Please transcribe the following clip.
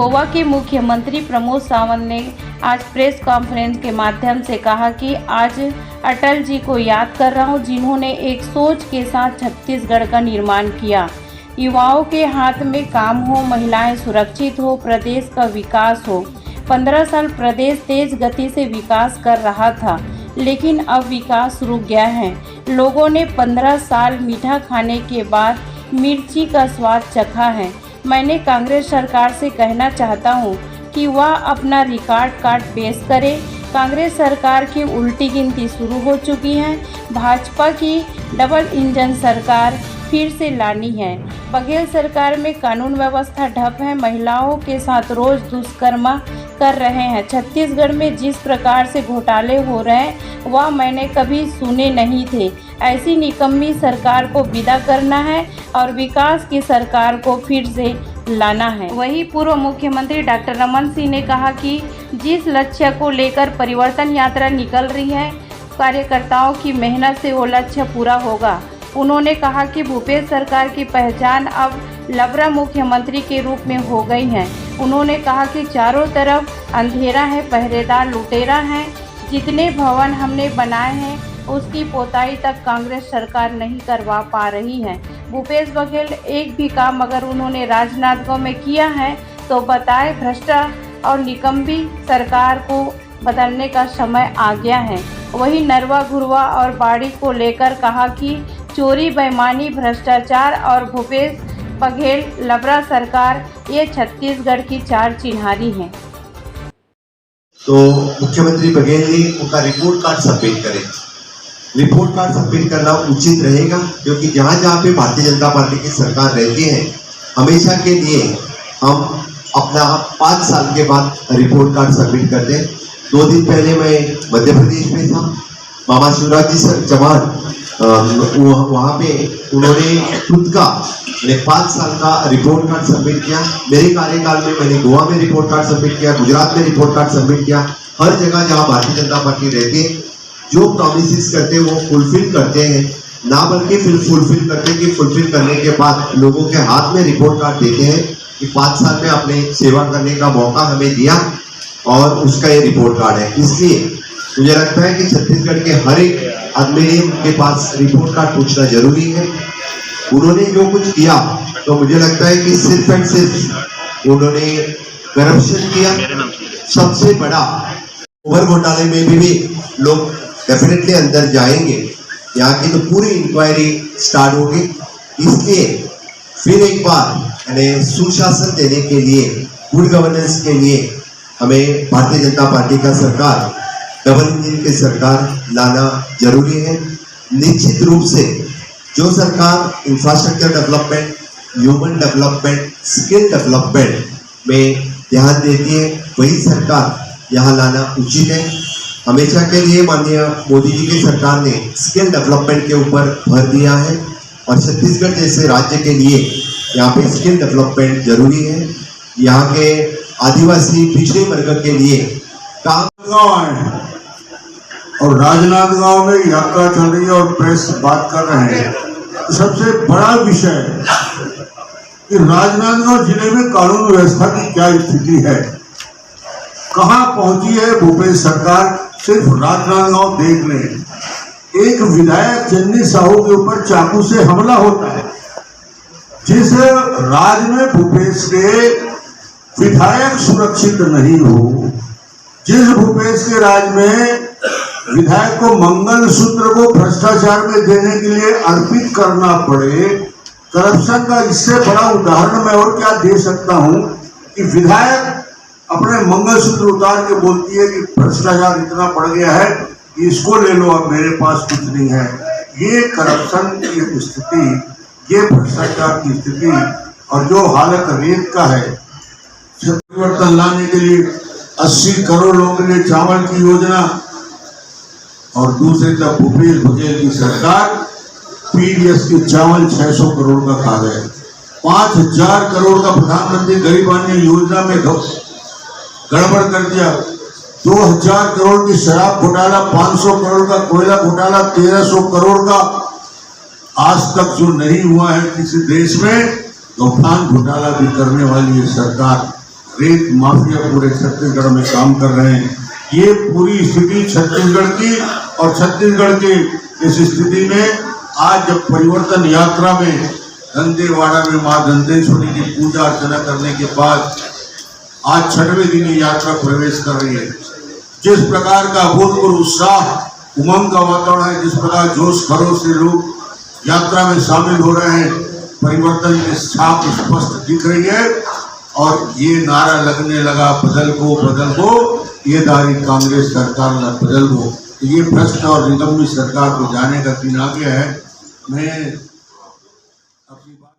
गोवा के मुख्यमंत्री प्रमोद सावंत ने आज प्रेस कॉन्फ्रेंस के माध्यम से कहा कि आज अटल जी को याद कर रहा हूं, जिन्होंने एक सोच के साथ छत्तीसगढ़ का निर्माण किया। युवाओं के हाथ में काम हो, महिलाएं सुरक्षित हो, प्रदेश का विकास हो। 15 साल प्रदेश तेज गति से विकास कर रहा था, लेकिन अब विकास रुक गया है। लोगों ने 15 साल मीठा खाने के बाद मिर्ची का स्वाद चखा है। मैंने कांग्रेस सरकार से कहना चाहता हूं कि वह अपना रिकॉर्ड कार्ड पेश करे। कांग्रेस सरकार की उल्टी गिनती शुरू हो चुकी है। भाजपा की डबल इंजन सरकार फिर से लानी है। बघेल सरकार में कानून व्यवस्था ठप है। महिलाओं के साथ रोज दुष्कर्म कर रहे हैं। छत्तीसगढ़ में जिस प्रकार से घोटाले हो रहे हैं वह मैंने कभी सुने नहीं थे। ऐसी निकम्मी सरकार को विदा करना है और विकास की सरकार को फिर से लाना है। वहीं पूर्व मुख्यमंत्री डॉक्टर रमन सिंह ने कहा कि जिस लक्ष्य को लेकर परिवर्तन यात्रा निकल रही है, कार्यकर्ताओं की मेहनत से वो लक्ष्य पूरा होगा। उन्होंने कहा कि भूपेश सरकार की पहचान अब लबरा मुख्यमंत्री के रूप में हो गई है। उन्होंने कहा कि चारों तरफ अंधेरा है, पहरेदार लुटेरा हैं। जितने भवन हमने बनाए हैं उसकी पोताई तक कांग्रेस सरकार नहीं करवा पा रही है। भूपेश बघेल एक भी काम अगर उन्होंने राजनांदगांव में किया है तो बताए। भ्रष्ट और निकम्मी सरकार को बदलने का समय आ गया है। वहीं नरवा घुरवा और बाड़ी को लेकर कहा कि चोरी, बेईमानी, भ्रष्टाचार और भूपेश बघेल लबरा सरकार ये छत्तीसगढ़ की चार चिन्हारी हैं। तो मुख्यमंत्री बघेल ने उनका रिपोर्ट कार्ड सबमिट करें। रिपोर्ट कार्ड सबमिट करना उचित रहेगा, क्योंकि जहाँ जहाँ पे भारतीय जनता पार्टी की सरकार रहती है हमेशा के लिए हम अपना 5 साल के बाद रिपोर्ट कार्ड सबमिट करते हैं। 2 दिन पहले मैं मध्य प्रदेश में था। मामा शिवराज जी चौहान वहाँ पे उन्होंने खुद का 5 साल का रिपोर्ट कार्ड सबमिट किया। मेरे कार्यकाल में मैंने गोवा में रिपोर्ट कार्ड सबमिट किया, गुजरात में रिपोर्ट कार्ड सबमिट किया। हर जगह जहाँ भारतीय जनता पार्टी रहती है जो प्रॉमिसेस करते हैं वो फुलफिल करते हैं, ना बल्कि फिर फुलफिल करते कि फुलफिल करने के बाद लोगों के हाथ में रिपोर्ट कार्ड देते हैं कि 5 साल में आपने सेवा करने का मौका हमें दिया और उसका ये रिपोर्ट कार्ड है। इसलिए मुझे लगता है कि छत्तीसगढ़ के हर एक आदमी के पास रिपोर्ट कार्ड पूछना जरूरी है। उन्होंने जो कुछ किया तो मुझे लगता है कि सिर्फ एंड सिर्फ उन्होंने करप्शन किया। सबसे बड़ा ओवर घोटाले में भी लोग डेफिनेटली अंदर जाएंगे। यहाँ की तो पूरी इंक्वायरी स्टार्ट होगी। इसलिए फिर एक बार सुशासन देने के लिए, गुड गवर्नेंस के लिए हमें भारतीय जनता पार्टी का सरकार, डबल इंजन की सरकार लाना जरूरी है। निश्चित रूप से जो सरकार infrastructure development, human development, skill development में ध्यान देती है वही सरकार यहाँ लाना उचित है। हमेशा के लिए माननीय मोदी जी की सरकार ने स्किल डेवलपमेंट के ऊपर भर दिया है और छत्तीसगढ़ जैसे राज्य के लिए यहाँ पे स्किल डेवलपमेंट जरूरी है। यहाँ के आदिवासी पिछड़े वर्ग के लिए काम और राजनांदगांव में यात्रा चल रही है और प्रेस बात कर रहे हैं। तो सबसे बड़ा विषय कि राजनांदगांव जिले में कानून व्यवस्था की क्या स्थिति है, कहां पहुंची है भूपेश सरकार। सिर्फ राजनांदगांव देख लें, एक विधायक चन्नी साहू के ऊपर चाकू से हमला होता है। जिस राज्य में भूपेश के विधायक सुरक्षित नहीं हो, जिस भूपेश के राज्य में विधायक को मंगलसूत्र को भ्रष्टाचार में देने के लिए अर्पित करना पड़े, करप्शन का इससे बड़ा उदाहरण मैं और क्या दे सकता हूं कि विधायक अपने मंगलसूत्र उतार के बोलती है कि भ्रष्टाचार इतना बढ़ गया है, इसको ले लो, अब मेरे पास कुछ नहीं है। ये करप्शन की स्थिति, ये भ्रष्टाचार की स्थिति और जो हालत रेत का है, परिवर्तन लाने के लिए 80 करोड़ लोगों के लिए चावल की योजना और दूसरी तरफ भूपेश बघेल की सरकार पीडीएस के चावल 600 करोड़ का खा गए। 5000 करोड़ का प्रधानमंत्री गरीब कल्याण योजना में गड़बड़ कर दिया। 2000 करोड़ की शराब घोटाला, 500 करोड़ का कोयला घोटाला, 1300 करोड़ का आज तक जो नहीं हुआ है किसी देश में, तूफान घोटाला भी करने वाली है सरकार। रेत माफिया पूरे छत्तीसगढ़ में काम कर रहे हैं। ये पूरी स्थिति छत्तीसगढ़ की और छत्तीसगढ़ के इस स्थिति में आज जब परिवर्तन यात्रा में दंतेवाड़ा में मां दंतेश्वरी की पूजा अर्चना करने के बाद आज 6वें दिन ये यात्रा प्रवेश कर रही है। जिस प्रकार का अभूतपूर्व उत्साह, उमंग का वातावरण है, जिस प्रकार जोश खरोश से लोग यात्रा में शामिल हो रहे हैं, परिवर्तन की छाप स्पष्ट दिख रही है। और ये नारा लगने लगा, बदल को, ये दारी कांग्रेस सरकार न बदल को। ये भ्रष्ट और निगम्य सरकार को जाने का दिन आ गया है। मैं